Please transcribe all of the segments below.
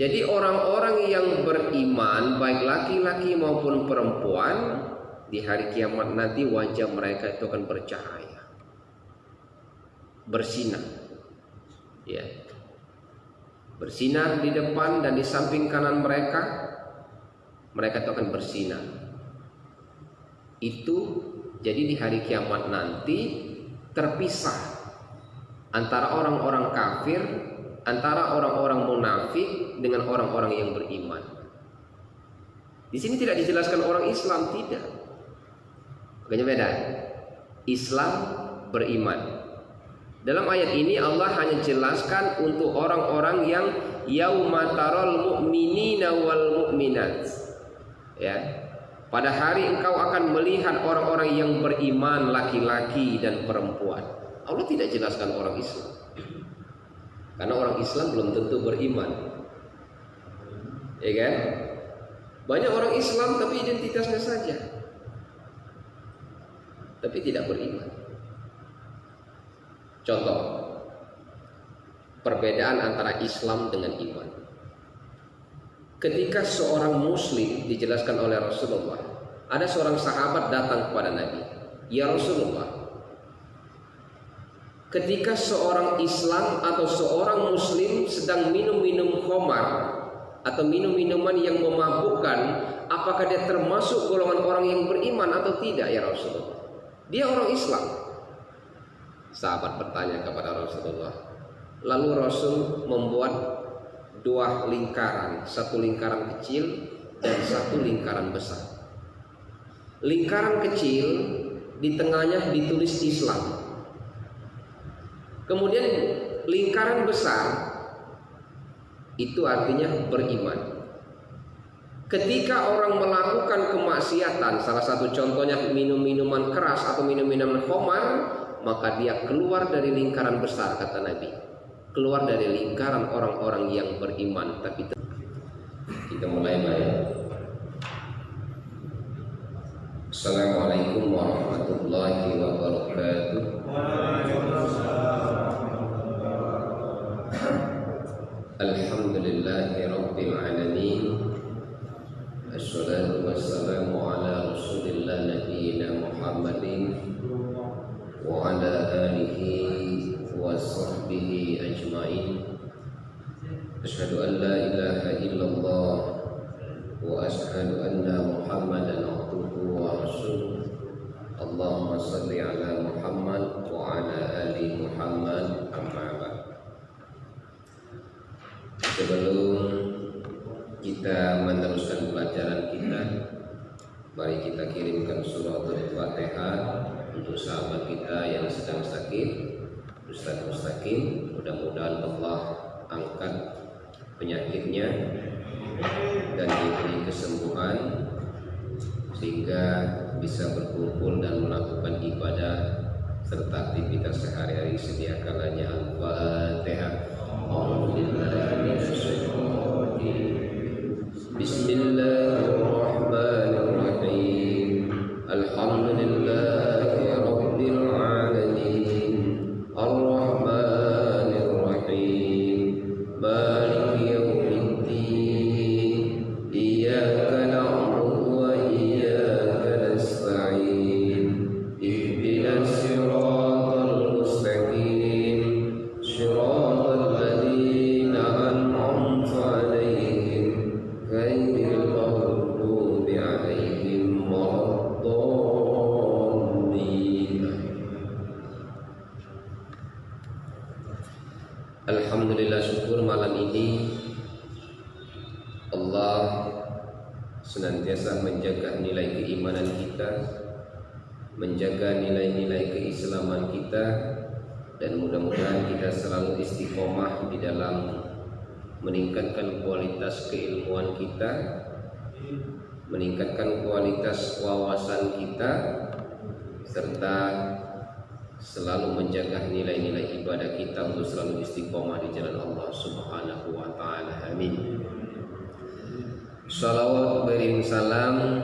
Jadi orang-orang yang beriman, baik laki-laki maupun perempuan, di hari kiamat nanti wajah mereka itu akan bercahaya, bersinar, ya, bersinar di depan dan di samping kanan mereka. Mereka itu akan bersinar. Itu jadi di hari kiamat nanti terpisah antara orang-orang kafir, antara orang-orang munafik dengan orang-orang yang beriman. Di sini tidak dijelaskan orang Islam, tidak. Makanya beda. Islam beriman. Dalam ayat ini Allah hanya jelaskan untuk orang-orang yang yauma taral mu'minina wal mu'minat. Ya. Pada hari engkau akan melihat orang-orang yang beriman, laki-laki dan perempuan. Allah tidak jelaskan orang Islam. Karena orang Islam belum tentu beriman. Ya kan? Banyak orang Islam tapi identitasnya saja, tapi tidak beriman. Contoh, perbedaan antara Islam dengan iman. Ketika seorang muslim, dijelaskan oleh Rasulullah, ada seorang sahabat datang kepada Nabi, "Ya Rasulullah, ketika seorang Islam atau seorang muslim sedang minum-minum khamar atau minum-minuman yang memabukkan, apakah dia termasuk golongan orang yang beriman atau tidak ya Rasulullah?" Dia orang Islam. Sahabat bertanya kepada Rasulullah. Lalu Rasul membuat dua lingkaran, satu lingkaran kecil dan satu lingkaran besar. Lingkaran kecil di tengahnya ditulis Islam. Kemudian lingkaran besar itu artinya beriman. Ketika orang melakukan kemaksiatan, salah satu contohnya minum minuman keras atau minum minuman khamar, maka dia keluar dari lingkaran besar, kata Nabi. Keluar dari lingkaran orang-orang yang beriman. Tapi kita mulai baik. Assalamualaikum warahmatullahi wabarakatuh. Alhamdulillahi rabbil alamin. Assalatu wassalamu ala rasulillah nabiyina Muhammadin wa ala alihi wa sahbihi ajma'in. Asyhadu an la ilaha illallah wa asyhadu anna Muhammadan abduhu wa rasuluh. Allahumma salli ala Muhammad wa ala ali Muhammad. Amma ba'd. Sebelum kita meneruskan pelajaran kita, mari kita kirimkan suratul Fatihah untuk sahabat kita yang sedang sakit, Ustaz Mustaqim. Mudah-mudahan Allah angkat penyakitnya dan diberi kesembuhan sehingga bisa berkumpul dan melakukan ibadah serta aktivitas sehari-hari sedia kalanya. Al-Fatihah. Bismillahirrahmanirrahim. Alhamdulillahi rabbil alamin. Ar-Rahmanir Rahim. Maliki yaumiddin. Iyyaka na'budu wa iyyaka nasta'in. Ihdinas siratal mustaqim. Siratal ladzina an'amta 'alaihim ghairil maghdubi 'alaihim waladdallin. Alhamdulillah, syukur malam ini Allah senantiasa menjaga nilai keimanan kita, menjaga nilai-nilai keislaman kita, dan mudah-mudahan kita selalu istiqomah di dalam meningkatkan kualitas keilmuan kita, meningkatkan kualitas wawasan kita, serta selalu menjaga nilai-nilai ibadah kita untuk selalu istiqomah di jalan Allah Subhanahu wa ta'ala. Amin. Salawat beriring salam,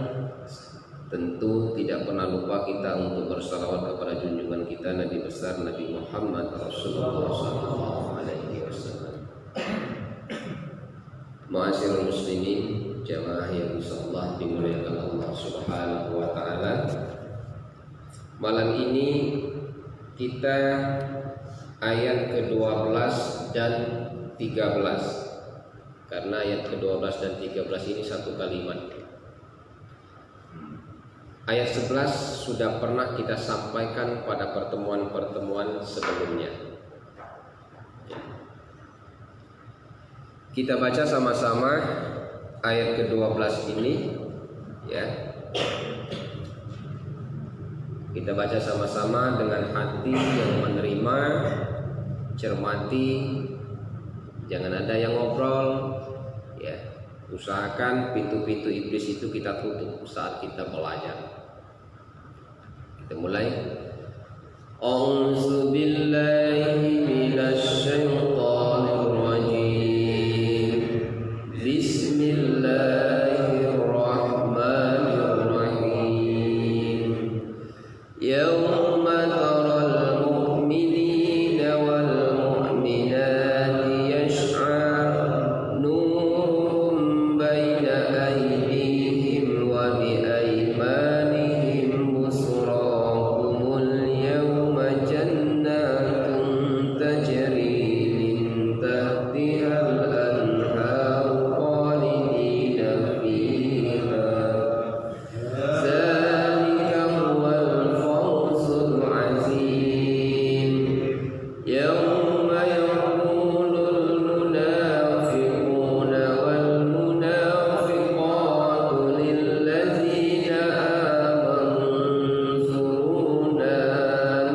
tentu tidak pernah lupa kita untuk bersalawat kepada junjungan kita Nabi besar Nabi Muhammad Rasulullah SAW. Ma'asyiral muslimin, jamaah yang insyaallah dimuliakan Allah Subhanahu wa taala. Malam ini kita ayat ke-12 dan 13. Karena ayat ke-12 dan 13 ini satu kalimat. Ayat 11 sudah pernah kita sampaikan pada pertemuan-pertemuan sebelumnya. Kita baca sama-sama ayat ke-12 ini ya. Kita baca sama-sama dengan hati yang menerima, cermati, jangan ada yang ngobrol ya. Usahakan pintu-pintu iblis itu kita tutup saat kita belajar. Kita mulai. A'udzu billahi minasy syaithanir rajim. Bismillahirrahmanirrahim. Yauma taral mu'minina wal mu'minati yas'a nuruhum baina aydihim wa bi aymanihim busrakumul yawma jannatun tajri min tahtihal anhar khalidina fiha zalika huwal fawzul azim. Yawma yaqulul munafiquna wal munafiqatu lillazina amanu unzuruna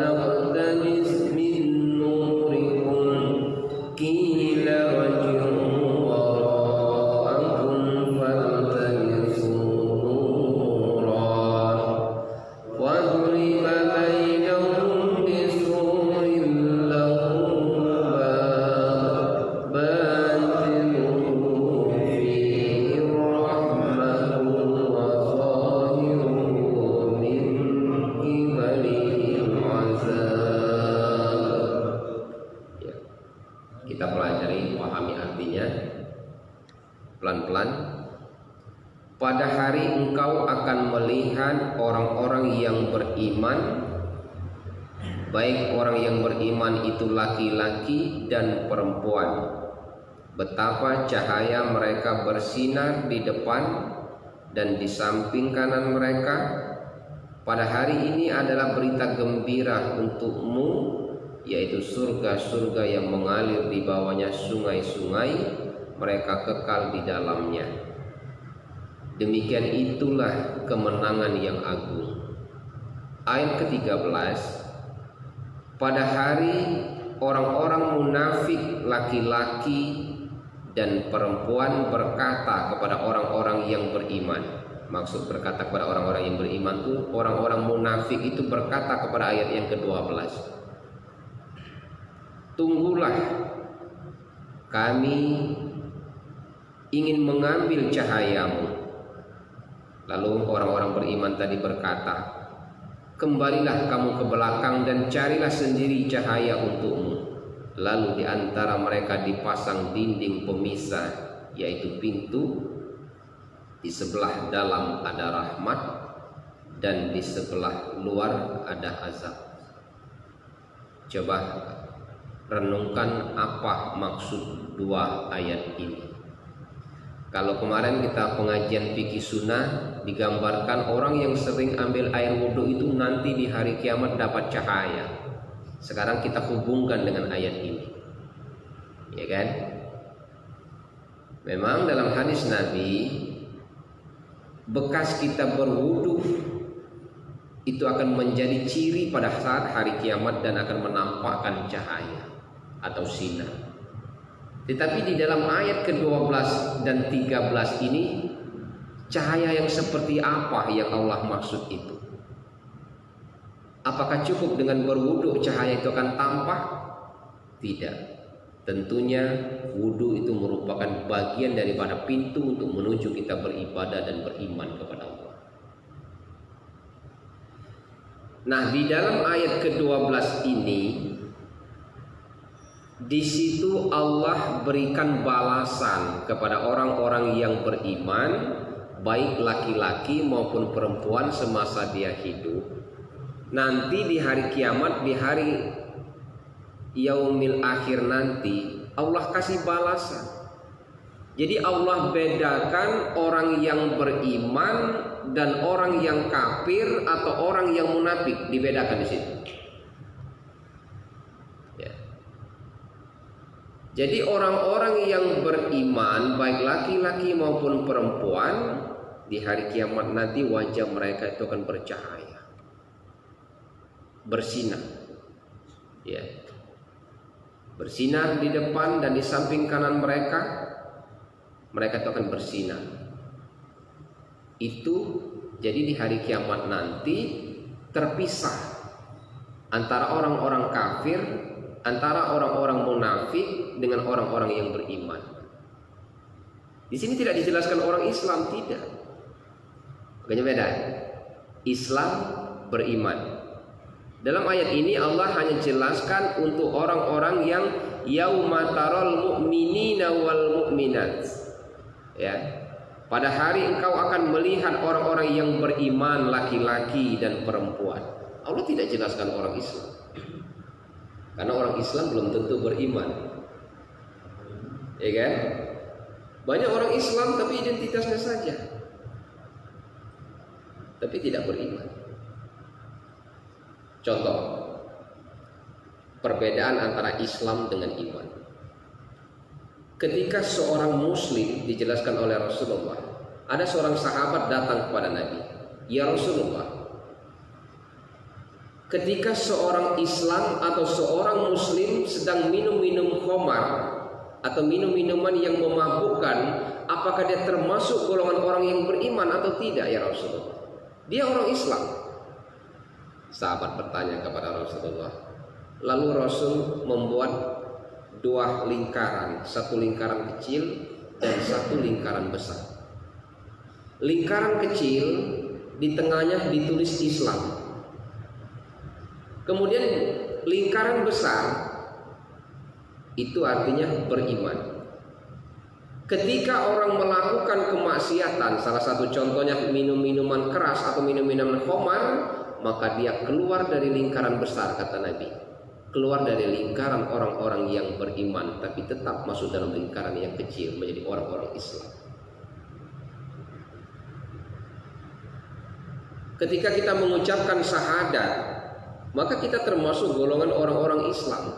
naqtabis min nurikum qila irji'u wara'akum faltamisu nuran wadriba bainahum bisurin lahu bab batinuhu fihi rahmatu wa zahiruhu min qibalihi azab. Ya, kita pelajari, pahami artinya pelan-pelan. Pada hari engkau akan melihat orang-orang yang beriman, baik orang yang beriman itu laki-laki dan perempuan, betapa cahaya mereka bersinar di depan dan di samping kanan mereka. Pada hari ini adalah berita gembira untukmu, yaitu surga-surga yang mengalir di bawahnya sungai-sungai, mereka kekal di dalamnya. Demikian itulah kemenangan yang agung. Ayat ke-13. Pada hari orang-orang munafik laki-laki dan perempuan berkata kepada orang-orang yang beriman. Maksud berkata kepada orang-orang yang beriman itu, orang-orang munafik itu berkata kepada ayat yang ke-12. Tunggulah, kami ingin mengambil cahayamu. Lalu orang-orang beriman tadi berkata, kembalilah kamu ke belakang dan carilah sendiri cahaya untukmu. Lalu di antara mereka dipasang dinding pemisah, yaitu pintu. Di sebelah dalam ada rahmat dan di sebelah luar ada azab. Coba renungkan apa maksud dua ayat ini. Kalau kemarin kita pengajian fikih sunnah, digambarkan orang yang sering ambil air wudhu itu nanti di hari kiamat dapat cahaya. Sekarang kita hubungkan dengan ayat ini, ya kan? Memang dalam hadis Nabi, bekas kita berwudhu itu akan menjadi ciri pada saat hari kiamat dan akan menampakkan cahaya atau sinar. Tetapi di dalam ayat ke-12 dan 13 ini, cahaya yang seperti apa yang Allah maksud itu? Apakah cukup dengan berwudu cahaya itu akan tampak? Tidak. Tentunya wudu itu merupakan bagian daripada pintu untuk menuju kita beribadah dan beriman kepada Allah. Nah, di dalam ayat ke-12 ini Di situ Allah berikan balasan kepada orang-orang yang beriman, baik laki-laki maupun perempuan semasa dia hidup. Nanti di hari kiamat, di hari yaumil akhir nanti, Allah kasih balasan. Jadi Allah bedakan orang yang beriman dan orang yang kafir atau orang yang munafik, dibedakan di situ. Jadi orang-orang yang beriman, baik laki-laki maupun perempuan, di hari kiamat nanti wajah mereka itu akan bercahaya, bersinar, ya, bersinar di depan dan di samping kanan mereka, mereka itu akan bersinar. Itu jadi di hari kiamat nanti terpisah antara orang-orang kafir, antara orang-orang munafik dengan orang-orang yang beriman. Di sini tidak dijelaskan orang Islam, tidak. Makanya beda. Islam beriman. Dalam ayat ini Allah hanya jelaskan untuk orang-orang yang yauma taral mu'minina wal mu'minat. Ya. Pada hari engkau akan melihat orang-orang yang beriman, laki-laki dan perempuan. Allah tidak jelaskan orang Islam. Karena orang Islam belum tentu beriman, ya kan? Banyak orang Islam tapi identitasnya saja, tapi tidak beriman. Contoh, perbedaan antara Islam dengan iman. Ketika seorang Muslim, dijelaskan oleh Rasulullah, ada seorang sahabat datang kepada Nabi, ya Rasulullah, ketika seorang Islam atau seorang Muslim sedang minum-minum khamar atau minum-minuman yang memabukkan, apakah dia termasuk golongan orang yang beriman atau tidak ya Rasulullah? Dia orang Islam. Sahabat bertanya kepada Rasulullah. Lalu Rasul membuat dua lingkaran, satu lingkaran kecil dan satu lingkaran besar. Lingkaran kecil di tengahnya ditulis Islam. Kemudian lingkaran besar itu artinya beriman. Ketika orang melakukan kemaksiatan, salah satu contohnya minum minuman keras atau minum minuman khamar, maka dia keluar dari lingkaran besar, kata Nabi. Keluar dari lingkaran orang-orang yang beriman, tapi tetap masuk dalam lingkaran yang kecil, menjadi orang-orang Islam. Ketika kita mengucapkan syahadat, maka kita termasuk golongan orang-orang Islam.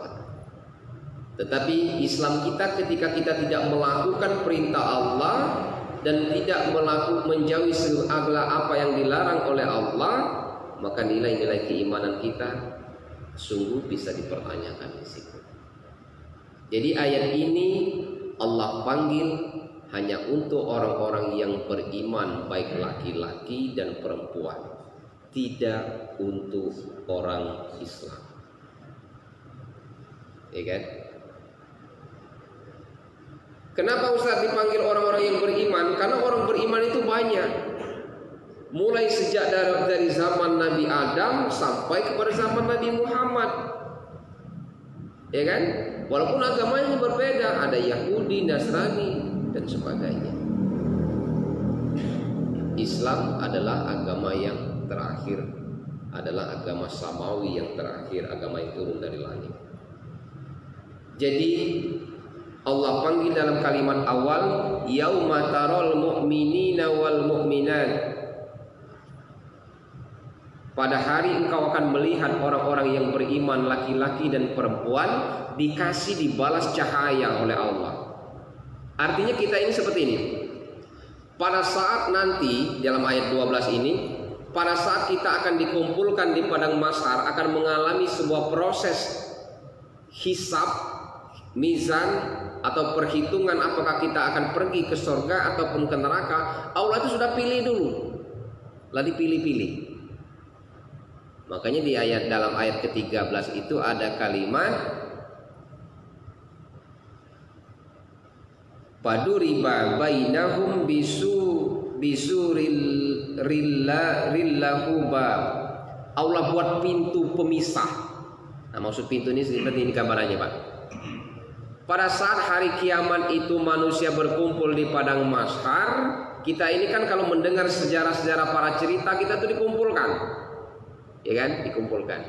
Tetapi Islam kita ketika kita tidak melakukan perintah Allah dan tidak menjauhi segala apa yang dilarang oleh Allah, maka nilai-nilai keimanan kita sungguh bisa dipertanyakan di situ. Jadi ayat ini Allah panggil hanya untuk orang-orang yang beriman, baik laki-laki dan perempuan, tidak untuk orang Islam, ya kan? Kenapa Ustaz dipanggil orang-orang yang beriman? Karena orang beriman itu banyak, mulai sejak dari zaman Nabi Adam sampai kepada zaman Nabi Muhammad, ya kan? Walaupun agamanya berbeda, ada Yahudi, Nasrani dan sebagainya. Islam adalah agama yang terakhir, adalah agama samawi yang terakhir, agama yang turun dari langit. Jadi Allah panggil dalam kalimat awal, yauma taral mu'minina wal mu'minat. Pada hari engkau akan melihat orang-orang yang beriman, laki-laki dan perempuan, dikasih dibalas cahaya oleh Allah. Artinya kita ini seperti ini. Pada saat nanti dalam ayat 12 ini, pada saat kita akan dikumpulkan di padang mahsyar, akan mengalami sebuah proses hisab, mizan atau perhitungan apakah kita akan pergi ke surga ataupun ke neraka. Allah itu sudah pilih dulu, lalu pilih-pilih. Makanya di dalam ayat ke-13 itu ada kalimat paduriba bainahum bisurillahillahu bab. Allah buat pintu pemisah. Nah, maksud pintu ini seperti ini gambarannya, Pak. pada saat hari kiamat itu manusia berkumpul di padang mahsyar, kita ini kan kalau mendengar sejarah-sejarah para cerita, kita tuh dikumpulkan, ya kan, dikumpulkan.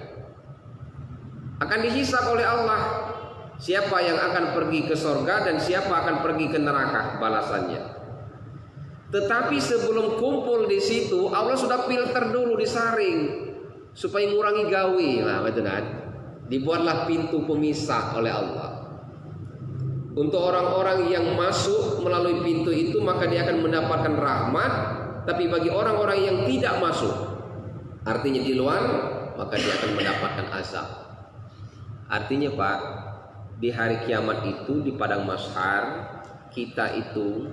Akan dihisab oleh Allah siapa yang akan pergi ke surga dan siapa akan pergi ke neraka balasannya. Tetapi sebelum kumpul di situ, Allah sudah filter dulu, disaring supaya mengurangi gawe. Nah, betul kan? Dibuatlah pintu pemisah oleh Allah. Untuk orang-orang yang masuk melalui pintu itu, maka dia akan mendapatkan rahmat. Tapi bagi orang-orang yang tidak masuk, artinya di luar, maka dia akan mendapatkan azab. Artinya Pak, di hari kiamat itu, di padang mahsyar, kita itu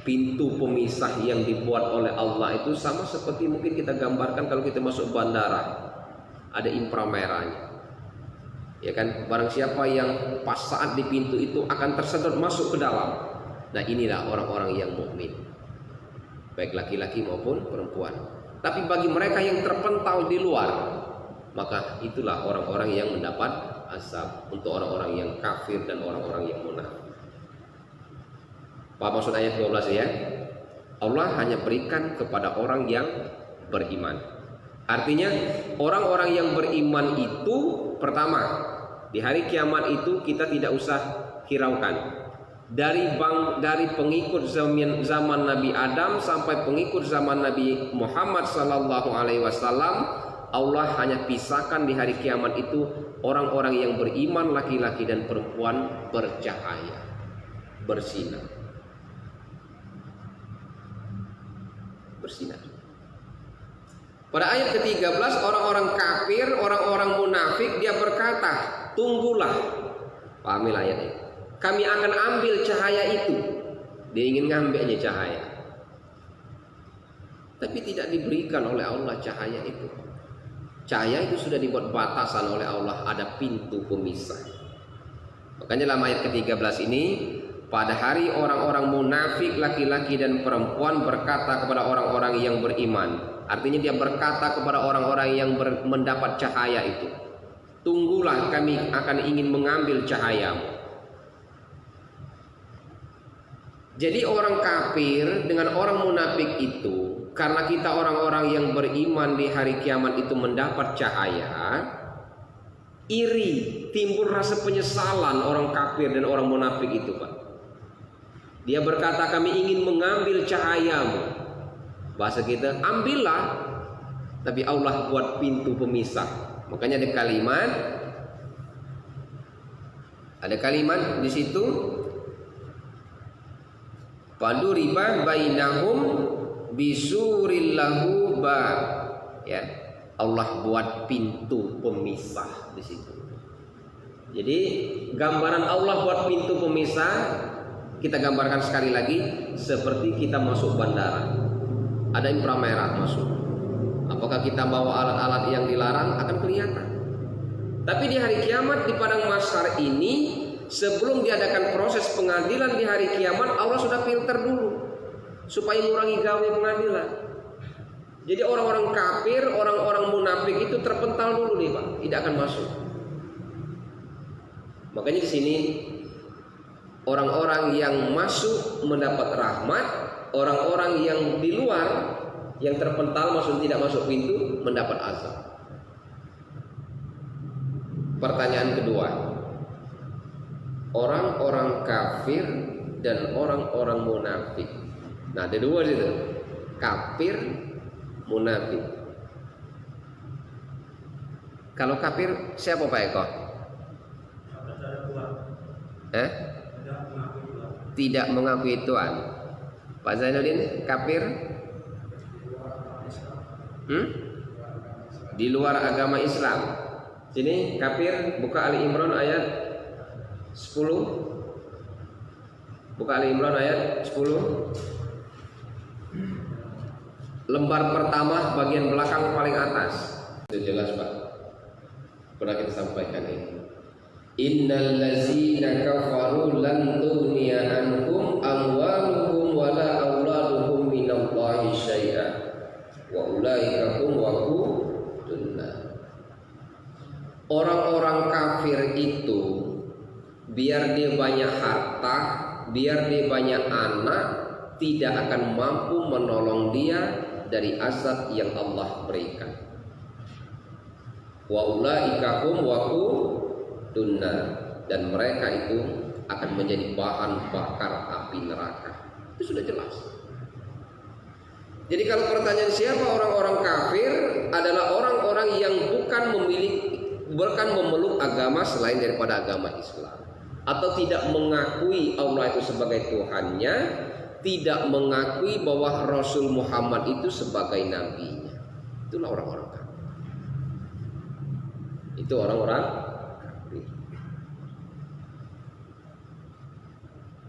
pintu pemisah yang dibuat oleh Allah itu sama seperti mungkin kita gambarkan kalau kita masuk bandara, ada impra merahnya. Ya kan, barang siapa yang pas saat di pintu itu akan tersedot masuk ke dalam. Nah, inilah orang-orang yang mukmin, baik laki-laki maupun perempuan. Tapi bagi mereka yang terpental di luar, maka itulah orang-orang yang mendapat azab. Untuk orang-orang yang kafir dan orang-orang yang munafik. Apa maksud ayat 12 ya? Allah hanya berikan kepada orang yang beriman. Artinya orang-orang yang beriman itu, pertama, di hari kiamat itu kita tidak usah hiraukan. Dari pengikut zaman Nabi Adam sampai pengikut zaman Nabi Muhammad sallallahu alaihi wasallam, Allah hanya pisahkan di hari kiamat itu orang-orang yang beriman laki-laki dan perempuan bercahaya, bersinar. Bersinar. Pada ayat ke-13, orang-orang kafir, orang-orang munafik, dia berkata, tunggulah. Pahamilah ayatnya. Kami akan ambil cahaya itu. Dia ingin ngambilnya cahaya, tapi tidak diberikan oleh Allah cahaya itu. Cahaya itu sudah dibuat batasan oleh Allah, ada pintu pemisah. Makanya dalam ayat ke-13 ini, pada hari orang-orang munafik laki-laki dan perempuan berkata kepada orang-orang yang beriman. Artinya dia berkata kepada orang-orang yang mendapat cahaya itu, tunggulah, kami akan ingin mengambil cahayamu. Jadi orang kafir dengan orang munafik itu, karena kita orang-orang yang beriman di hari kiamat itu mendapat cahaya, iri, timbul rasa penyesalan orang kafir dan orang munafik itu Pak. Dia berkata, kami ingin mengambil cahayamu. Bahasa kita, ambillah, tapi Allah buat pintu pemisah. Makanya ada kalimat di situ, paduriba bainahum bisuril lahu bab. Ya, Allah buat pintu pemisah di situ. Jadi gambaran Allah buat pintu pemisah, kita gambarkan sekali lagi seperti kita masuk bandara. Ada impra merah masuk. Apakah kita bawa alat-alat yang dilarang? Akan kelihatan. Tapi di hari kiamat, di padang mahsyar ini, sebelum diadakan proses pengadilan di hari kiamat, Allah sudah filter dulu supaya mengurangi gawe pengadilan. Jadi orang-orang kafir, orang-orang munafik itu terpental dulu nih Pak, tidak akan masuk. Makanya di sini orang-orang yang masuk mendapat rahmat, orang-orang yang di luar, yang terpental tidak masuk pintu, mendapat azab. Pertanyaan kedua, orang-orang kafir dan orang-orang munafik. Nah, ada dua situ, kafir, munafik. Kalau kafir siapa Pak Eko? Tidak mengakui Tuhan. Pak Zainuddin, kafir? Di luar agama Islam. Sini kafir, buka Ali Imran ayat 10. Buka Ali Imran ayat 10. Lembar pertama bagian belakang paling atas. Itu jelas Pak. Pernah kita sampaikan ini. Innal ladzina kafaru lan tughniya anhum amwaluhum wala auladuhum minallahi syai'a wa ulaika hum waqudun. Orang-orang kafir itu biar dia banyak harta, biar dia banyak anak, tidak akan mampu menolong dia dari azab yang Allah berikan. Wa ulaika hum waqudun, dan mereka itu akan menjadi bahan bakar api neraka. Itu sudah jelas. Jadi kalau pertanyaan siapa orang-orang kafir, adalah orang-orang yang bukan memeluk agama selain daripada agama Islam, atau tidak mengakui Allah itu sebagai Tuhannya, tidak mengakui bahwa Rasul Muhammad itu sebagai nabinya. Itulah orang-orang kafir. Itu orang-orang kafir.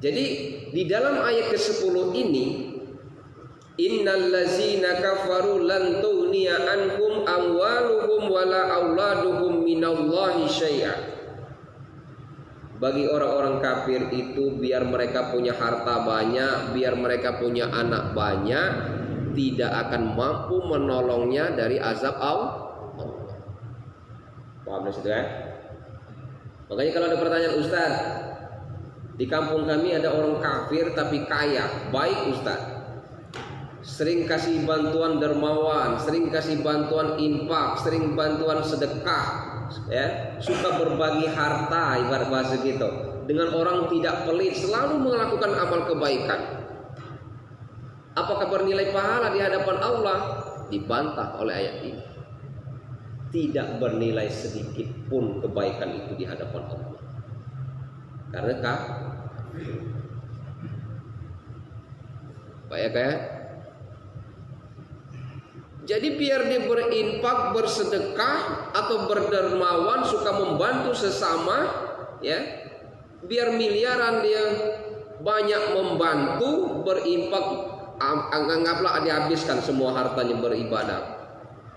Jadi di dalam ayat ke-10 ini, innal ladzina kafaru lan tughniya anhum amwaluhum wala auladuhum minallahi syai'a. Bagi orang-orang kafir itu, biar mereka punya harta banyak, biar mereka punya anak banyak, tidak akan mampu menolongnya dari azab Allah. Paham maksudnya kan? Makanya kalau ada pertanyaan, Ustaz, di kampung kami ada orang kafir tapi kaya. Baik Ustaz, sering kasih bantuan dermawan, sering kasih bantuan infak, sering bantuan sedekah, ya, suka berbagi harta, ibarat bahasa gitu, dengan orang tidak pelit, selalu melakukan amal kebaikan. Apakah bernilai pahala di hadapan Allah? Dibantah oleh ayat ini. Tidak bernilai sedikit pun kebaikan itu di hadapan Allah. Karena kayak jadi biar dia berinfak, bersedekah atau berdermawan, suka membantu sesama, ya, biar miliaran dia banyak membantu, berinfak, anggaplah dihabiskan semua hartanya beribadah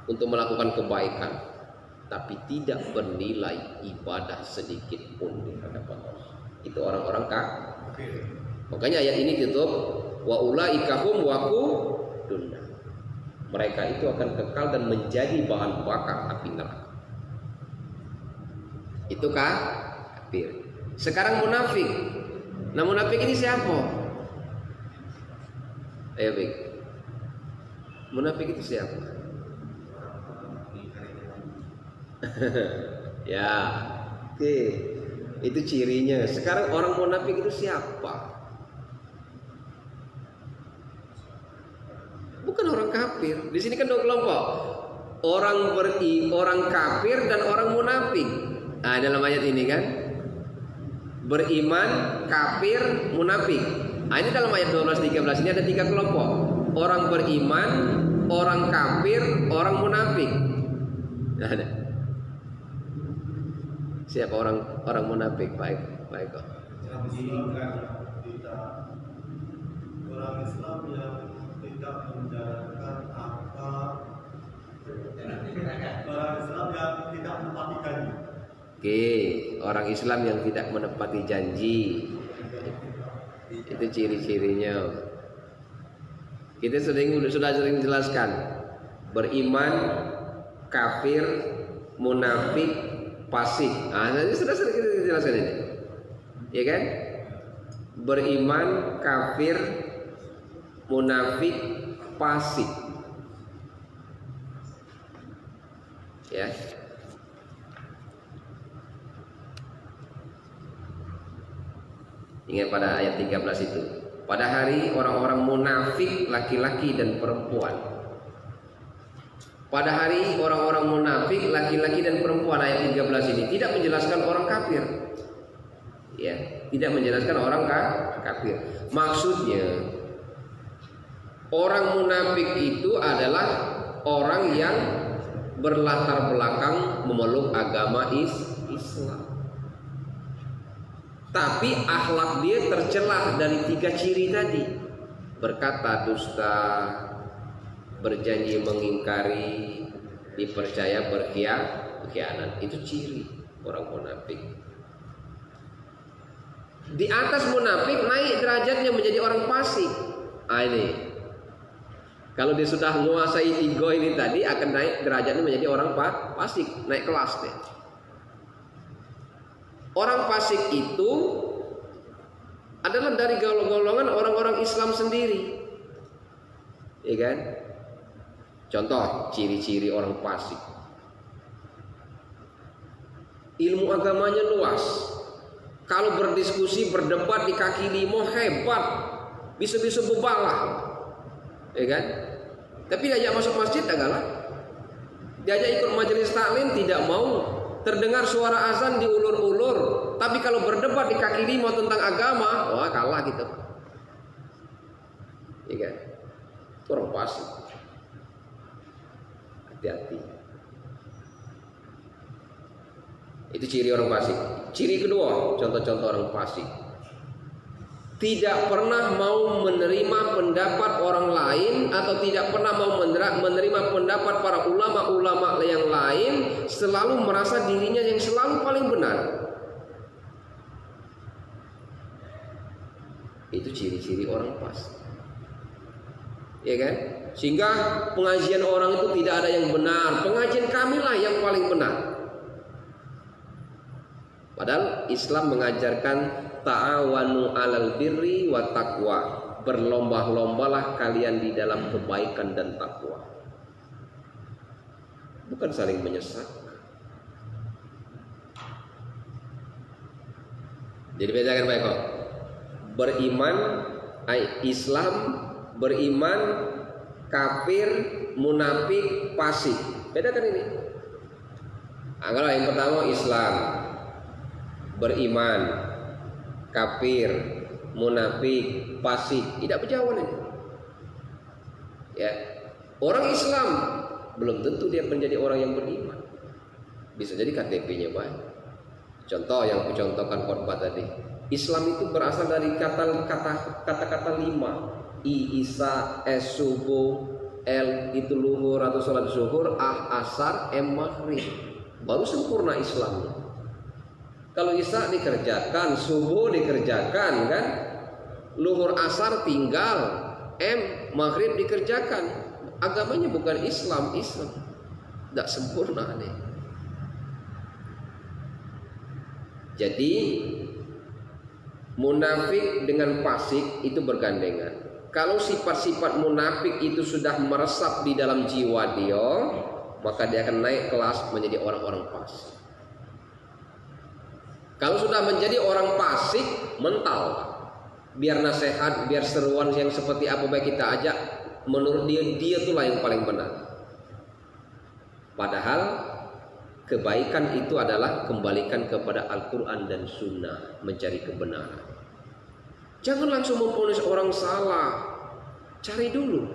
untuk melakukan kebaikan, tapi tidak bernilai ibadah sedikit pun di hadapan Allah. Itu orang-orang kafir. Makanya ayat ini tutup wa ulaika hum waqudun. Mereka itu akan kekal dan menjadi bahan bakar api neraka. Itu kafir. Sekarang munafik. Nah, munafik ini siapa? Ayo, Bik. Munafik itu siapa? Ya, oke. Itu cirinya. Sekarang orang munafik itu siapa? Bukan orang kafir. Di sini kan dua kelompok. Orang kafir dan orang munafik. Nah, dalam ayat ini kan, beriman, kafir, munafik. Nah, ini dalam ayat 12-13 ini ada 3 kelompok. Orang beriman, orang kafir, orang munafik. Nah, ada. Siapa orang munafik? Baik kok. Orang Islam yang tidak menjalankan apa, orang Islam yang tidak menepati janji. Oke, orang Islam yang tidak menepati janji. Itu ciri-cirinya. Kita sudah sering jelaskan. Beriman, kafir, munafik, fasik. Nah, ini sudah sering kita jelaskan ini. Ya kan? Beriman, kafir, munafik, fasik. Ya. Ingat pada ayat 13 itu. Pada hari orang-orang munafik laki-laki dan perempuan. Pada hari orang-orang munafik laki-laki dan perempuan, ayat 13 ini tidak menjelaskan orang kafir. Ya, tidak menjelaskan orang kafir. Maksudnya orang munafik itu adalah orang yang berlatar belakang memeluk agama Islam. Tapi akhlak dia tercelah dari 3 ciri tadi. Berkata dusta, berjanji mengingkari, dipercaya berkhianat. Itu ciri orang munafik. Di atas munafik naik derajatnya menjadi orang fasik. Ini kalau dia sudah menguasai 3 ini tadi, akan naik derajatnya menjadi orang fasik, naik kelas deh. Orang fasik itu adalah dari golongan orang-orang Islam sendiri, ya kan? Contoh ciri-ciri orang fasik: ilmu agamanya luas, kalau berdiskusi berdebat di kaki lima hebat, bisa-bisa bebalah, ya kan? Tapi diajak masuk masjid agaklah, diajak ikut majelis taklim tidak mau, terdengar suara azan diulur-ulur. Tapi kalau berdebat di kaki lima tentang agama, wah kalah gitu, ya kan? Itu orang fasik. Hati-hati. Itu ciri orang fasik. Ciri kedua, contoh-contoh orang fasik: tidak pernah mau menerima pendapat orang lain, atau tidak pernah mau menerima pendapat para ulama-ulama yang lain, selalu merasa dirinya yang selalu paling benar. Itu ciri-ciri orang fasik, ya kan? Sehingga pengajian orang itu tidak ada yang benar, pengajian kamilah yang paling benar. Padahal Islam mengajarkan ta'awanu 'alal birri wa taqwa, berlomba-lombalah kalian di dalam kebaikan dan takwa, bukan saling menyesatkan. Jadi bedakan baik kok. Beriman, Islam, beriman, kafir, munafik, fasik. Bedakan ini. Kalau yang pertama Islam, beriman, kafir, munafik, fasik, tidak berjauhan ini. Ya, orang Islam belum tentu dia menjadi orang yang beriman. Bisa jadi KTP-nya baik. Contoh yang kucontohkan khotbah tadi, Islam itu berasal dari kata-kata 5. I Isa, S subuh, L itu luhur atau sholat zuhur, asar, maghrib. Baru sempurna Islamnya. Kalau Isa dikerjakan, subuh dikerjakan, kan? Luhur asar tinggal, maghrib dikerjakan. Agamanya bukan Islam, tidak sempurna nih. Jadi munafik dengan fasik itu bergandengan. Kalau sifat-sifat munafik itu sudah meresap di dalam jiwa dia, maka dia akan naik kelas menjadi orang-orang fasik. Kalau sudah menjadi orang fasik, mental, biar nasihat, biar seruan yang seperti apa baik kita ajak, menurut dia itulah yang paling benar. Padahal kebaikan itu adalah kembalikan kepada Al-Quran dan Sunnah, mencari kebenaran. Jangan langsung memvonis orang salah, cari dulu.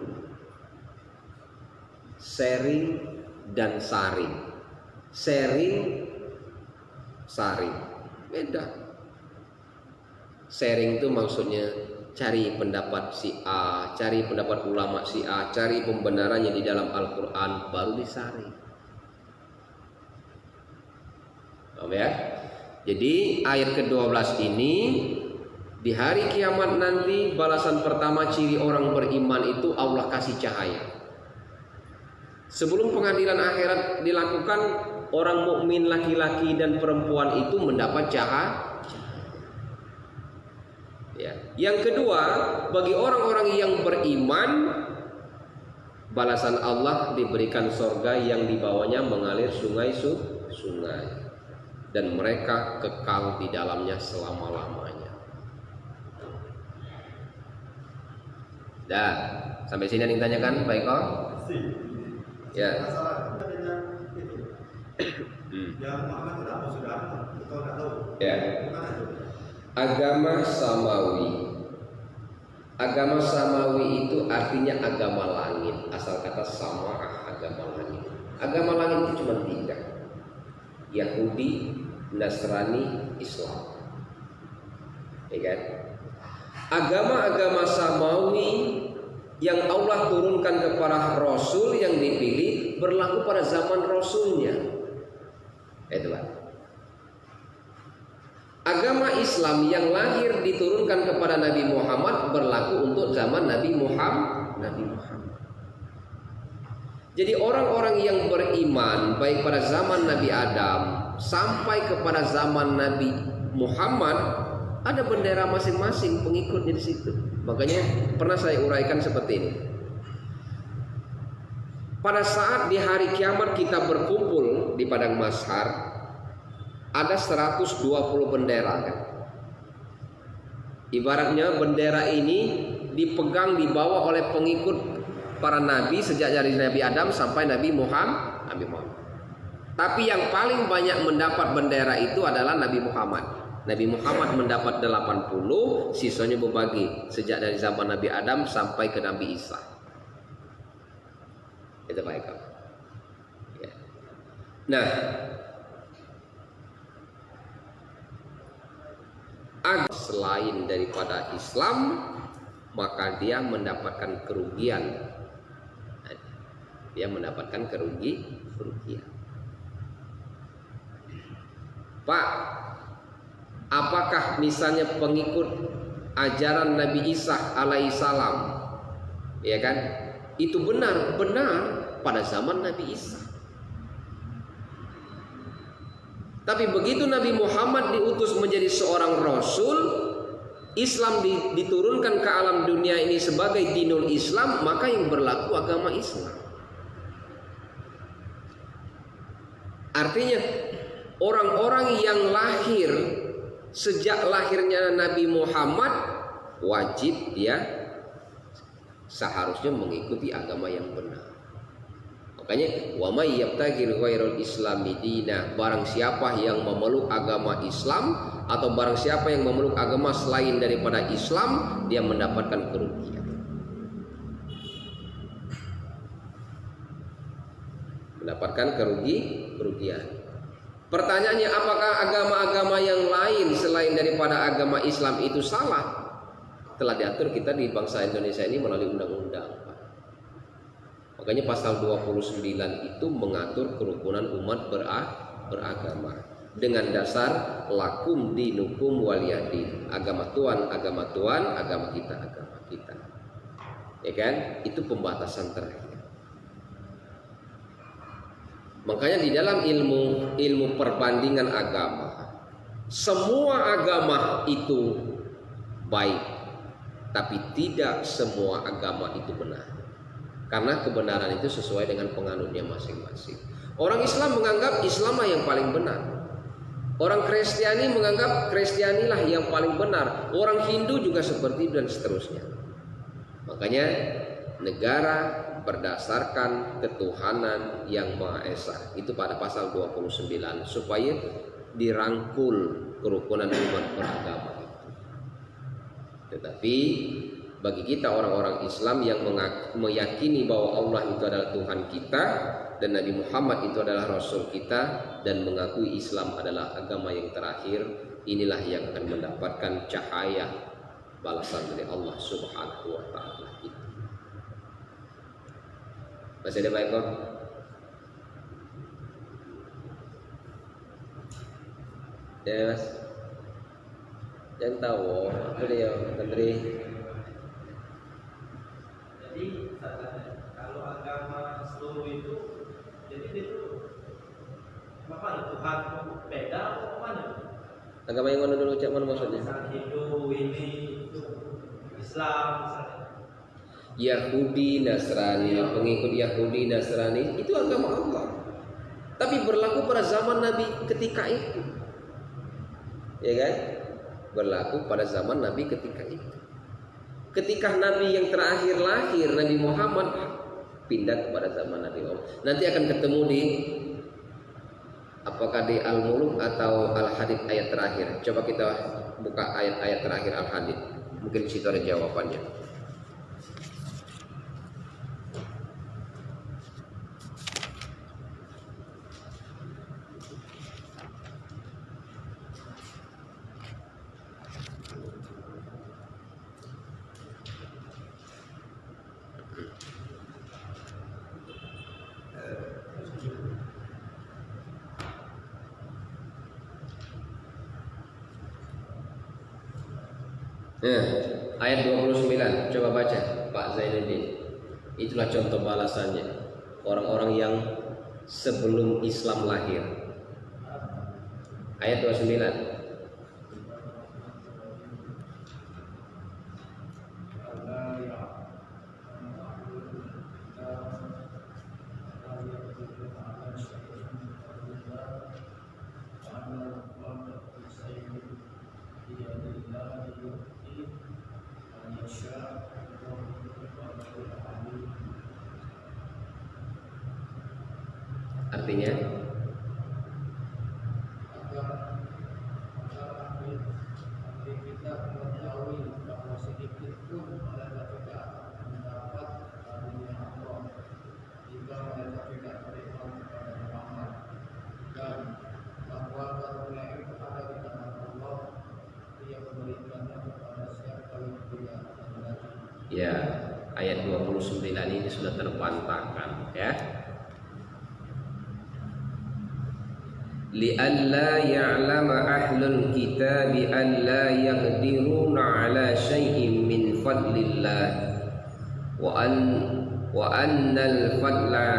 Sharing dan saring. Sharing, saring, beda. Sharing itu maksudnya cari pendapat si A, cari pendapat ulama si A, cari pembenarannya di dalam Al-Quran, baru disaring. Ya. Jadi ayat ke-12 ini, di hari kiamat nanti balasan pertama ciri orang beriman itu Allah kasih cahaya. Sebelum pengadilan akhirat dilakukan, orang mukmin laki-laki dan perempuan itu mendapat cahaya. Ya. Yang kedua, bagi orang-orang yang beriman, balasan Allah diberikan surga yang di bawahnya mengalir sungai-sungai. Dan mereka kekal di dalamnya selama-lamanya. Dah, sampai sini ada yang tanyakan, Pak Eko? Ya. Masalah dengan itu. Yang Muhammad itu apa sudah? Kita nggak tahu. Ya. Gimana itu? Agama samawi. Agama samawi itu artinya agama langit. Asal kata sama, agama langit. Agama langit itu cuma 3. Yahudi, Nasrani, Islam. Ya kan? Agama-agama samawi yang Allah turunkan kepada Rasul yang dipilih berlaku pada zaman Rasulnya. Itulah. Agama Islam yang lahir diturunkan kepada Nabi Muhammad berlaku untuk zaman Nabi Muhammad. Jadi orang-orang yang beriman baik pada zaman Nabi Adam sampai kepada zaman Nabi Muhammad ada bendera masing-masing pengikutnya di situ. Makanya pernah saya uraikan seperti ini. Pada saat di hari kiamat kita berkumpul di padang mahsyar, ada 120 bendera kan. Ibaratnya bendera ini dipegang, dibawa oleh pengikut para nabi sejak dari Nabi Adam sampai Nabi Muhammad. Tapi yang paling banyak mendapat bendera itu adalah Nabi Muhammad. Nabi Muhammad mendapat 80, sisanya berbagi sejak dari zaman Nabi Adam sampai ke Nabi Isa. Itu baik. Ya. Nah, selain daripada Islam, maka dia mendapatkan kerugian. Dia mendapatkan kerugian. Pak, apakah misalnya pengikut ajaran Nabi Isa alaihissalam, ya kan? Itu benar pada zaman Nabi Isa. Tapi begitu Nabi Muhammad diutus menjadi seorang rasul, Islam diturunkan ke alam dunia ini sebagai dinul Islam, maka yang berlaku agama Islam. Artinya orang-orang yang lahir sejak lahirnya Nabi Muhammad wajib dia seharusnya mengikuti agama yang benar. Makanya wa may yabtaghi ghairal islami dina, barang siapa yang memeluk agama Islam atau barang siapa yang memeluk agama selain daripada Islam, dia mendapatkan kerugian. Mendapatkan kerugian. Pertanyaannya, apakah agama-agama yang lain selain daripada agama Islam itu salah? Telah diatur kita di bangsa Indonesia ini melalui undang-undang. Makanya pasal 29 itu mengatur kerukunan umat beragama dengan dasar lakum dinukum waliyadin. Agama Tuhan, agama kita. Ya kan? Itu pembatasan terakhir. Makanya di dalam ilmu perbandingan agama, semua agama itu baik, tapi tidak semua agama itu benar. Karena kebenaran itu sesuai dengan penganutnya masing-masing. Orang Islam menganggap Islamlah yang paling benar. Orang Kristiani menganggap Kristianilah yang paling benar. Orang Hindu juga seperti itu dan seterusnya. Makanya negara berdasarkan ketuhanan yang Maha Esa. Itu pada pasal 29 supaya dirangkul kerukunan umat beragama itu. Tetapi bagi kita orang-orang Islam yang meyakini bahwa Allah itu adalah Tuhan kita dan Nabi Muhammad itu adalah Rasul kita dan mengakui Islam adalah agama yang terakhir, inilah yang akan mendapatkan cahaya balasan dari Allah Subhanahu wa taala. Masih ada baik kok? Ya mas, jangan tahu apa dia menteri. Jadi kalau agama seluruh itu, jadi itu apa? Tuhan beda atau mana? Agama yang mana dulu? Cak mana maksudnya? Misalnya Hindu, ini itu Islam, misalnya. Yahudi, Nasrani, pengikut Yahudi, Nasrani itu agama Allah. Tapi berlaku pada zaman Nabi ketika itu. Ya kan? Berlaku pada zaman Nabi ketika itu. Ketika Nabi yang terakhir lahir, Nabi Muhammad pindah kepada zaman Nabi Muhammad. Nanti akan ketemu di apakah di Al-Muluk atau Al-Hadid ayat terakhir. Coba kita buka ayat-ayat terakhir Al-Hadid. Mungkin situ ada jawabannya. Ayat 29, coba baca Pak Zainuddin. Itulah contoh balasannya orang-orang yang sebelum Islam lahir. Ayat 29. Artinya kita mengetahui bahwa sedikit pun mereka tidak mendapat karunia Allah jika mereka tidak beriman kepada Muhammad, dan bahwa karunia itu ada di tangan Allah, Dia memberikannya kepada siapa yang tidak menghendaki. ya, ayat 29 ini sudah terbantahkan ya. Li'alla ya'lama ahlul kitabi alla yaqdiruna ala syai'in min fadlillah wa annal fadla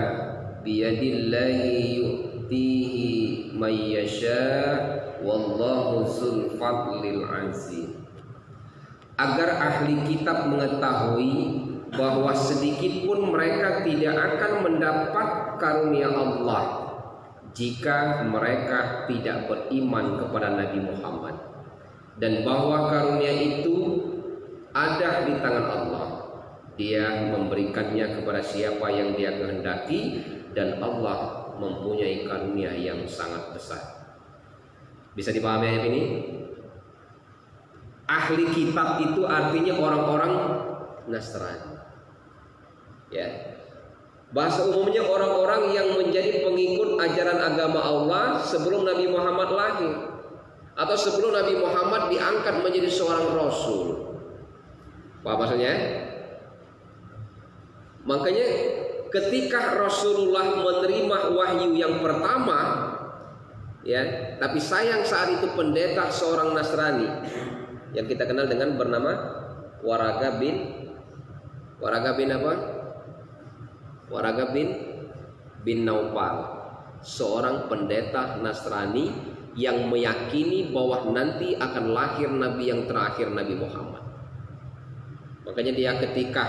biyadillahi yu'tihi man yasha' wallahu dzul fadlil 'azim. Agar ahli kitab mengetahui bahwa sedikit pun mereka tidak akan mendapat karunia Allah jika mereka tidak beriman kepada Nabi Muhammad, dan bahwa karunia itu ada di tangan Allah. Dia memberikannya kepada siapa yang Dia kehendaki, dan Allah mempunyai karunia yang sangat besar. Bisa dipahami ayat ini? Ahli kitab itu artinya orang-orang Nasrani. Ya. Bahasa umumnya orang-orang yang menjadi pengikut ajaran agama Allah sebelum Nabi Muhammad lahir, atau sebelum Nabi Muhammad diangkat menjadi seorang rasul. Apa maksudnya? Makanya ketika Rasulullah menerima wahyu yang pertama, ya, tapi sayang saat itu pendeta seorang Nasrani yang kita kenal dengan bernama Waraga bin apa? Waraga bin Naufal, seorang pendeta Nasrani yang meyakini bahwa nanti akan lahir Nabi yang terakhir, Nabi Muhammad. Makanya dia ketika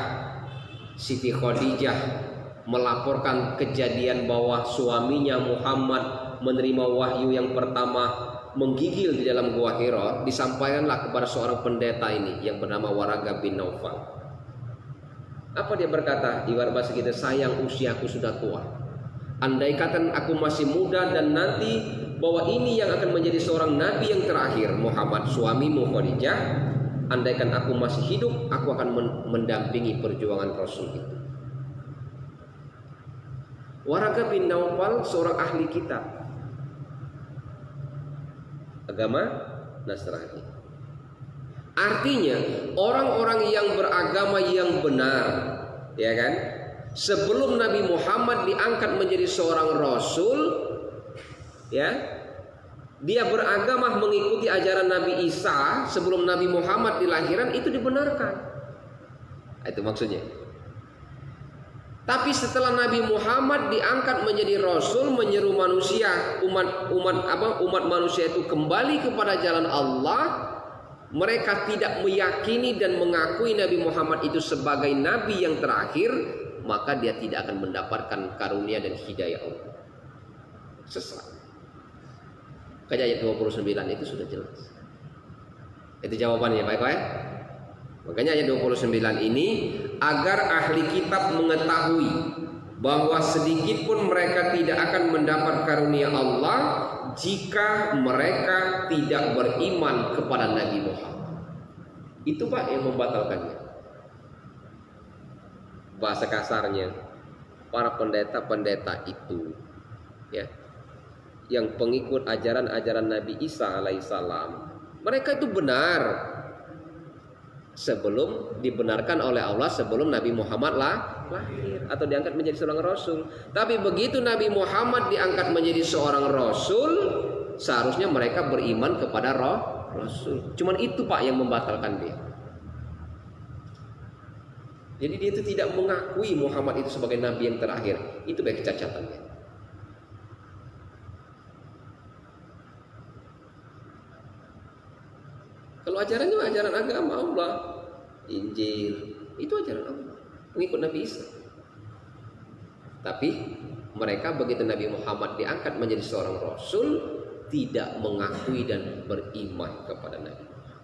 Siti Khadijah melaporkan kejadian bahwa suaminya Muhammad menerima wahyu yang pertama menggigil di dalam gua Hira, disampaikanlah kepada seorang pendeta ini yang bernama Waraga bin Naufal. Apa dia berkata? Ibarat bahasa kita, sayang usiaku sudah tua. Andai kata aku masih muda dan nanti bahwa ini yang akan menjadi seorang nabi yang terakhir, Muhammad suamimu Khadijah, andaikan aku masih hidup, aku akan mendampingi perjuangan Rasul itu. Waraga bin Naufal seorang ahli kitab agama Nasrani. Artinya orang-orang yang beragama yang benar, ya kan? Sebelum Nabi Muhammad diangkat menjadi seorang rasul, ya, dia beragama mengikuti ajaran Nabi Isa sebelum Nabi Muhammad dilahirkan, itu dibenarkan. Itu maksudnya. Tapi setelah Nabi Muhammad diangkat menjadi rasul, menyeru manusia, umat manusia itu kembali kepada jalan Allah, mereka tidak meyakini dan mengakui Nabi Muhammad itu sebagai nabi yang terakhir, maka dia tidak akan mendapatkan karunia dan hidayah Allah. Sesat. Makanya ayat 29 itu sudah jelas. Itu jawabannya, baik-baik. Makanya ayat 29 ini agar ahli kitab mengetahui bahwa sedikit pun mereka tidak akan mendapat karunia Allah jika mereka tidak beriman kepada Nabi Muhammad. Itu Pak yang membatalkannya. Bahasa kasarnya, para pendeta-pendeta itu, ya, yang pengikut ajaran-ajaran Nabi Isa alaihissalam, mereka itu benar sebelum dibenarkan oleh Allah, sebelum Nabi Muhammad lahir atau diangkat menjadi seorang rasul. Tapi begitu Nabi Muhammad diangkat menjadi seorang rasul, seharusnya mereka beriman kepada rasul. Cuman itu Pak yang membatalkan dia. Jadi dia itu tidak mengakui Muhammad itu sebagai nabi yang terakhir. Itu baik kecacatannya. Kalau ajarannya ajaran agama Allah, Injil, itu ajaran Allah, mengikut Nabi Isa. Tapi mereka begitu Nabi Muhammad diangkat menjadi seorang rasul, tidak mengakui dan beriman kepada Nabi Muhammad.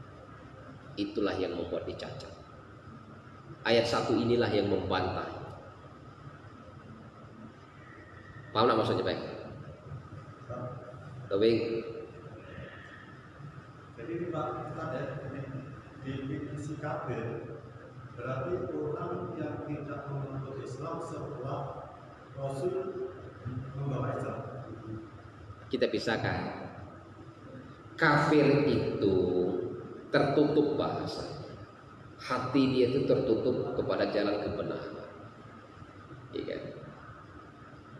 Itulah yang membuat dicacat. Ayat 1 inilah yang membantah. Paham tak maksudnya baik? Tobing. Jadi ini Pak Ustaz ya, ini definisi kafir berarti orang yang tidak menganut Islam setelah Rasul membawa Islam. Kita pisahkan. Kafir itu tertutup bahasa. Hati dia itu tertutup kepada jalan kebenaran. Ya kan?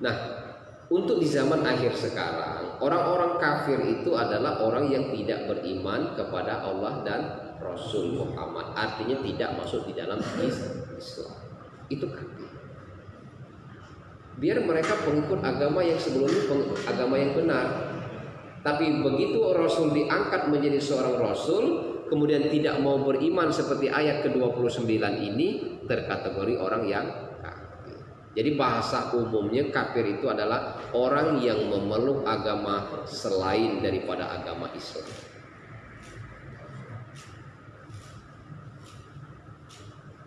Nah, untuk di zaman akhir sekarang, orang-orang kafir itu adalah orang yang tidak beriman kepada Allah dan Rasul Muhammad. Artinya tidak masuk di dalam Islam. Itu kafir. Biar mereka pengikut agama yang sebelumnya agama yang benar. Tapi begitu Rasul diangkat menjadi seorang Rasul, kemudian tidak mau beriman seperti ayat ke-29 ini, terkategori orang yang kafir. Jadi bahasa umumnya kafir itu adalah orang yang memeluk agama selain daripada agama Islam.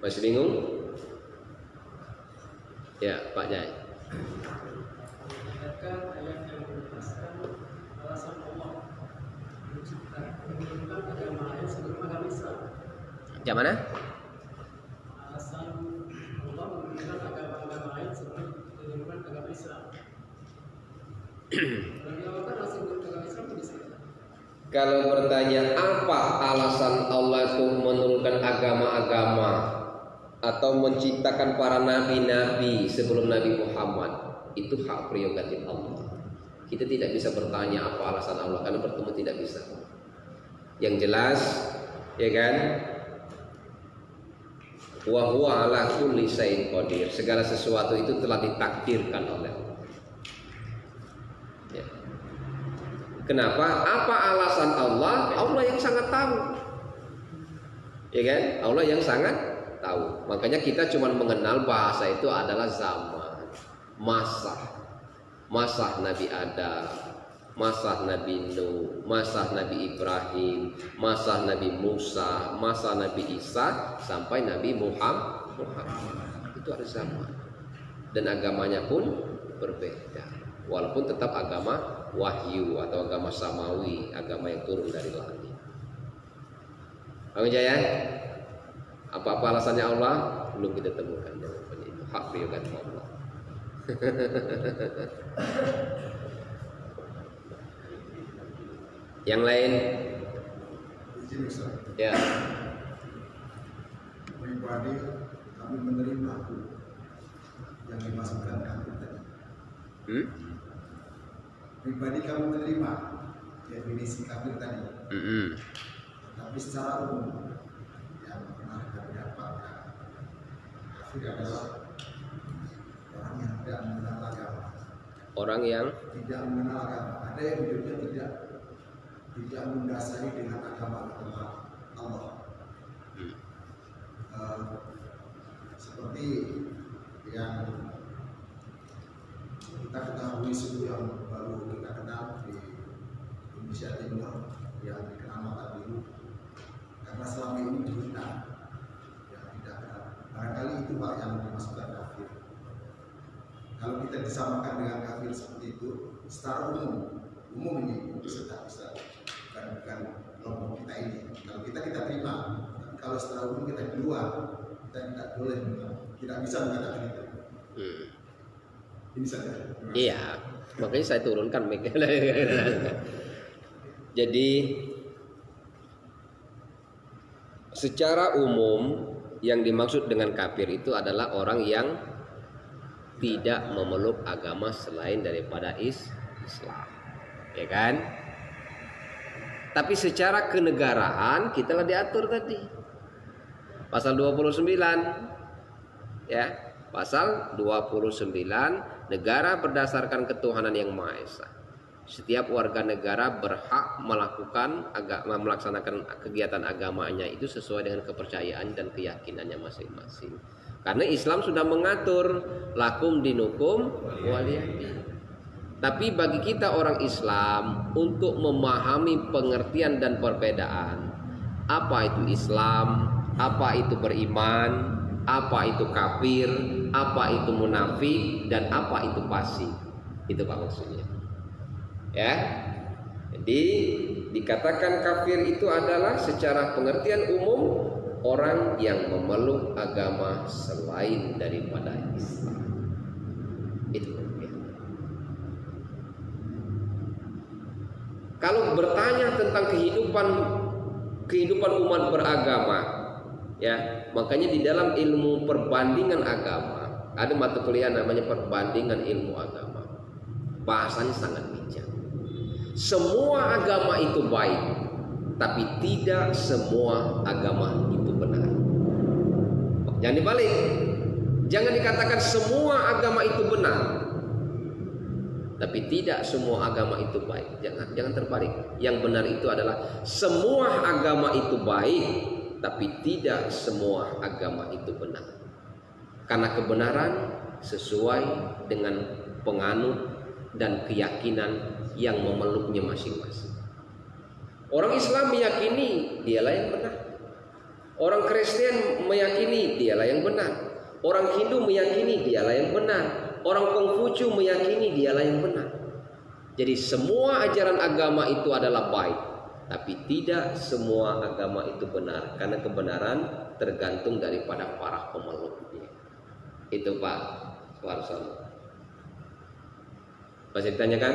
Masih bingung? Ya, Pak Jai. Adakah ayat yang menjelaskan alasan Allah menciptakan agama lain sebelum agama Islam? Yang mana? Alasan Allah menciptakan agama-agama lain sebelum agama Islam. Kalau kan masih belum agama Islam bisa. Kalau bertanya apa alasan Allah itu menurunkan agama-agama atau menciptakan para nabi-nabi sebelum Nabi Muhammad, itu hak prerogatif Allah. Kita tidak bisa bertanya apa alasan Allah karena bertemu tidak bisa. Yang jelas, ya kan? Wa huwa ala kulli syai'in qadir. Segala sesuatu itu telah ditakdirkan oleh Allah. Ya. Kenapa? Apa alasan Allah? Allah yang sangat tahu. Ya kan? Allah yang sangat tahu. Makanya kita cuma mengenal bahasa itu adalah zaman, masa Nabi Adam, masa Nabi Nuh, masa Nabi Ibrahim, masa Nabi Musa, masa Nabi Isa sampai Nabi Muhammad. Itu ada zaman. Dan agamanya pun berbeda. Walaupun tetap agama wahyu atau agama samawi, agama yang turun dari langit. Paham ya? Apa-apa alasannya Allah belum kita temukan. Itu hak prerogatif Allah. Yang lain? Izin Ustaz. Ya. Pribadi kami menerima yang dimasukkan kami tadi. Pribadi kami menerima definisi kafir tadi. Tapi secara umum yang pernah kami dapatkan, kafir adalah orang yang tidak mengenal agama. Orang yang Tidak mengenal agama. Ada yang hidupnya tidak mendasari dengan agama Allah. Seperti yang kita ketahui suku yang baru kita kenal di Indonesia Timur yang dikenal mata biru, karena selama ini dihina yang tidak kenal. Barangkali itu Pak yang dimasukkan kafir. Kalau kita disamakan dengan kafir seperti itu, secara umum ini bisa bukan kelompok kita ini. Kalau kita terima, tapi kalau secara umum kita di luar, kita tidak boleh, tidak bisa mengatakan itu. Ini saja. iya, makanya saya turunkan mic. Jadi secara umum yang dimaksud dengan kafir itu adalah orang yang tidak memeluk agama selain daripada Islam. Ya kan? Tapi secara kenegaraan kita lah diatur tadi. Pasal 29. Ya, pasal 29, negara berdasarkan ketuhanan yang Maha Esa. Setiap warga negara berhak melaksanakan kegiatan agamanya itu sesuai dengan kepercayaan dan keyakinannya masing-masing. Karena Islam sudah mengatur lakum dinukum waliyadin. Tapi bagi kita orang Islam untuk memahami pengertian dan perbedaan apa itu Islam, apa itu beriman, apa itu kafir, apa itu munafik, dan apa itu fasik. Itu Pak maksudnya. Ya. Jadi dikatakan kafir itu adalah secara pengertian umum orang yang memeluk agama selain daripada Islam. Itu ya. Kalau bertanya tentang kehidupan umat beragama, ya, makanya di dalam ilmu perbandingan agama ada mata kuliah namanya perbandingan ilmu agama. Bahasanya sangat bijak. Semua agama itu baik, tapi tidak semua agama itu benar. Jangan dibalik. Jangan dikatakan semua agama itu benar, tapi tidak semua agama itu baik. Jangan terbalik. Yang benar itu adalah semua agama itu baik, tapi tidak semua agama itu benar. Karena kebenaran sesuai dengan penganut dan keyakinan yang memeluknya masing-masing. Orang Islam meyakini dialah yang benar. Orang Kristen meyakini dialah yang benar. Orang Hindu meyakini dialah yang benar. Orang Konghucu meyakini dialah yang benar. Jadi semua ajaran agama itu adalah baik, tapi tidak semua agama itu benar, karena kebenaran tergantung daripada para pemeluknya. Itu Pak Warsono. Masih ditanyakan?